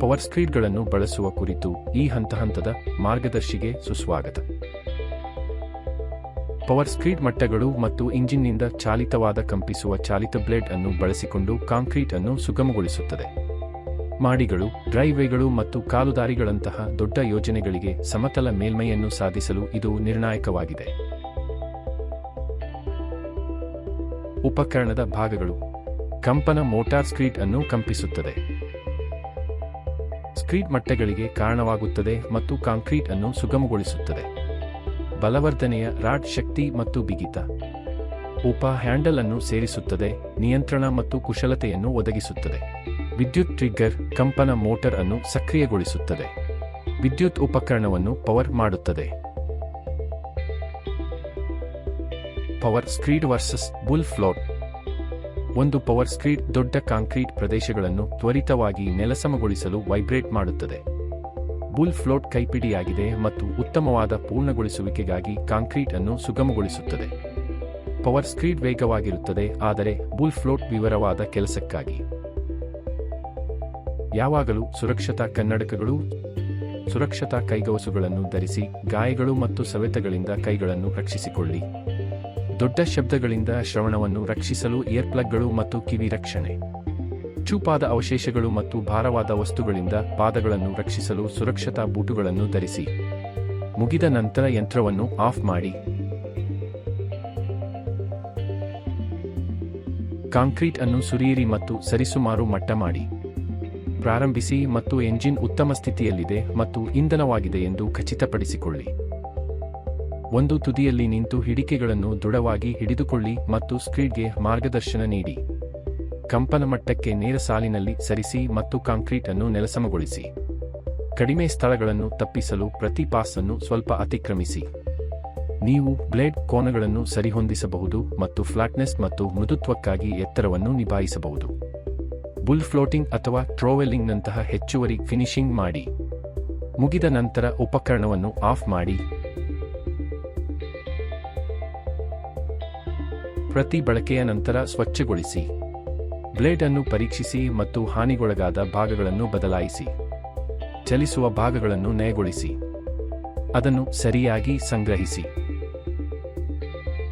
Power ಸ್ಕ್ರೀಡ್ಗಳನ್ನು ಬಳಸುವ ಕುರಿತು ಈ ಹಂತದ ಮಾರ್ಗದರ್ಶಿಗೆ ಸುಸ್ವಾಗತ. ಪವರ್ ಸ್ಕ್ರೀಡ್ ಮಟ್ಟಗಳು ಮತ್ತು ಇಂಜಿನ್ನಿಂದ ಚಾಲಿತವಾದ ಕಂಪಿಸುವ ಚಾಲಿತ ಬ್ಲೇಡ್ ಅನ್ನು ಬಳಸಿಕೊಂಡು ಕಾಂಕ್ರೀಟ್ ಅನ್ನು ಸುಗಮಗೊಳಿಸುತ್ತದೆ. ಮಾಡಿಗಳು, ಡ್ರೈವೇಗಳು ಮತ್ತು ಕಾಲುದಾರಿಗಳಂತಹ ದೊಡ್ಡ ಯೋಜನೆಗಳಿಗೆ ಸಮತಲ ಮೇಲ್ಮೈಯನ್ನು ಸಾಧಿಸಲು ಇದು ನಿರ್ಣಾಯಕವಾಗಿದೆ. ಉಪಕರಣದ ಭಾಗಗಳು. ಕಂಪನ ಮೋಟಾರ್ ಸ್ಕ್ರೀಡ್ ಅನ್ನು ಕಂಪಿಸುತ್ತದೆ. ಸ್ಕ್ರೀಡ್ ಮಟ್ಟಗಳಿಗೆ ಕಾರಣವಾಗುತ್ತದೆ ಮತ್ತು ಕಾಂಕ್ರೀಟ್ ಅನ್ನು ಸುಗಮಗೊಳಿಸುತ್ತದೆ. ಬಲವರ್ಧನೆಯ ರಾಡ್ ಶಕ್ತಿ ಮತ್ತು ಬಿಗಿತ. ಹ್ಯಾಂಡಲ್ ಅನ್ನು ಸೇರಿಸುತ್ತದೆ, ನಿಯಂತ್ರಣ ಮತ್ತು ಕುಶಲತೆಯನ್ನು ಒದಗಿಸುತ್ತದೆ. ವಿದ್ಯುತ್ ಟ್ರಿಗ್ಗರ್ ಕಂಪನ ಮೋಟರ್ ಅನ್ನು ಸಕ್ರಿಯಗೊಳಿಸುತ್ತದೆ. ವಿದ್ಯುತ್ ಉಪಕರಣವನ್ನು ಪವರ್ ಮಾಡುತ್ತದೆ. Power screed versus bull float. ಒಂದು ಪವರ್ ಸ್ಕ್ರೀಡ್ ದೊಡ್ಡ ಕಾಂಕ್ರೀಟ್ ಪ್ರದೇಶಗಳನ್ನು ತ್ವರಿತವಾಗಿ ನೆಲಸಮಗೊಳಿಸಲು ವೈಬ್ರೇಟ್ ಮಾಡುತ್ತದೆ. ಬುಲ್ ಫ್ಲೋಟ್ ಕೈಪಿಡಿಯಾಗಿದೆ ಮತ್ತು ಉತ್ತಮವಾದ ಪೂರ್ಣಗೊಳಿಸುವಿಕೆಗಾಗಿ ಕಾಂಕ್ರೀಟ್ ಅನ್ನು ಸುಗಮಗೊಳಿಸುತ್ತದೆ. ಪವರ್ ಸ್ಕ್ರೀಡ್ ವೇಗವಾಗಿರುತ್ತದೆ, ಆದರೆ ಬುಲ್ ಫ್ಲೋಟ್ ವಿವರವಾದ ಕೆಲಸಕ್ಕಾಗಿ. ಯಾವಾಗಲೂ ಸುರಕ್ಷತಾ ಕನ್ನಡಕಗಳು, ಸುರಕ್ಷತಾ ಕೈಗವಸುಗಳನ್ನು ಧರಿಸಿ, ಗಾಯಗಳು ಮತ್ತು ಸವೆತಗಳಿಂದ ಕೈಗಳನ್ನು ರಕ್ಷಿಸಿಕೊಳ್ಳಿ. ದೊಡ್ಡ ಶಬ್ದಗಳಿಂದ ಶ್ರವಣವನ್ನು ರಕ್ಷಿಸಲು ಇಯರ್ಪ್ಲಗ್ಗಳು ಮತ್ತು ಕಿವಿ ರಕ್ಷಣೆ. ಚೂಪಾದ ಅವಶೇಷಗಳು ಮತ್ತು ಭಾರವಾದ ವಸ್ತುಗಳಿಂದ ಪಾದಗಳನ್ನು ರಕ್ಷಿಸಲು ಸುರಕ್ಷತಾ ಬೂಟುಗಳನ್ನು ಧರಿಸಿ. ಮುಗಿದ ನಂತರ ಯಂತ್ರವನ್ನು ಆಫ್ ಮಾಡಿ. ಕಾಂಕ್ರೀಟ್ ಅನ್ನು ಸುರಿಯಿರಿ ಮತ್ತು ಸರಿಸುಮಾರು ಮಟ್ಟ ಮಾಡಿ. ಪ್ರಾರಂಭಿಸಿ ಮತ್ತು ಎಂಜಿನ್ ಉತ್ತಮ ಸ್ಥಿತಿಯಲ್ಲಿದೆ ಮತ್ತು ಇಂಧನವಾಗಿದೆ ಎಂದು ಖಚಿತಪಡಿಸಿಕೊಳ್ಳಿ. ಒಂದು ತುದಿಯಲ್ಲಿ ನಿಂತು ಹಿಡಿಕೆಗಳನ್ನು ದೃಢವಾಗಿ ಹಿಡಿದುಕೊಳ್ಳಿ ಮತ್ತು ಸ್ಕ್ರೀಡ್ಗೆ ಮಾರ್ಗದರ್ಶನ ನೀಡಿ. ಕಂಪನ ಮಟ್ಟಕ್ಕೆ ನೇರ ಸಾಲಿನಲ್ಲಿ ಸರಿಸಿ ಮತ್ತು ಕಾಂಕ್ರೀಟ್ ಅನ್ನು ನೆಲಸಮಗೊಳಿಸಿ. ಕಡಿಮೆ ಸ್ಥಳಗಳನ್ನು ತಪ್ಪಿಸಲು ಪ್ರತಿ ಪಾಸ್ ಅನ್ನು ಸ್ವಲ್ಪ ಅತಿಕ್ರಮಿಸಿ. ನೀವು ಬ್ಲೇಡ್ ಕೋನಗಳನ್ನು ಸರಿಹೊಂದಿಸಬಹುದು ಮತ್ತು ಫ್ಲಾಟ್ನೆಸ್ ಮತ್ತು ಮೃದುತ್ವಕ್ಕಾಗಿ ಎತ್ತರವನ್ನು ನಿಭಾಯಿಸಬಹುದು. ಬುಲ್ ಫ್ಲೋಟಿಂಗ್ ಅಥವಾ ಟ್ರೋವೆಲ್ಲಿಂಗ್ನಂತಹ ಹೆಚ್ಚುವರಿ ಫಿನಿಶಿಂಗ್ ಮಾಡಿ. ಮುಗಿದ ನಂತರ ಉಪಕರಣವನ್ನು ಆಫ್ ಮಾಡಿ. ಪ್ರತಿ ಬಳಕೆಯ ನಂತರ ಸ್ವಚ್ಛಗೊಳಿಸಿ. ಬ್ಲೇಡ್ ಅನ್ನು ಪರೀಕ್ಷಿಸಿ ಮತ್ತು ಹಾನಿಗೊಳಗಾದ ಭಾಗಗಳನ್ನು ಬದಲಾಯಿಸಿ. ಚಲಿಸುವ ಭಾಗಗಳನ್ನು ನಯಗೊಳಿಸಿ. ಅದನ್ನು ಸರಿಯಾಗಿ ಸಂಗ್ರಹಿಸಿ.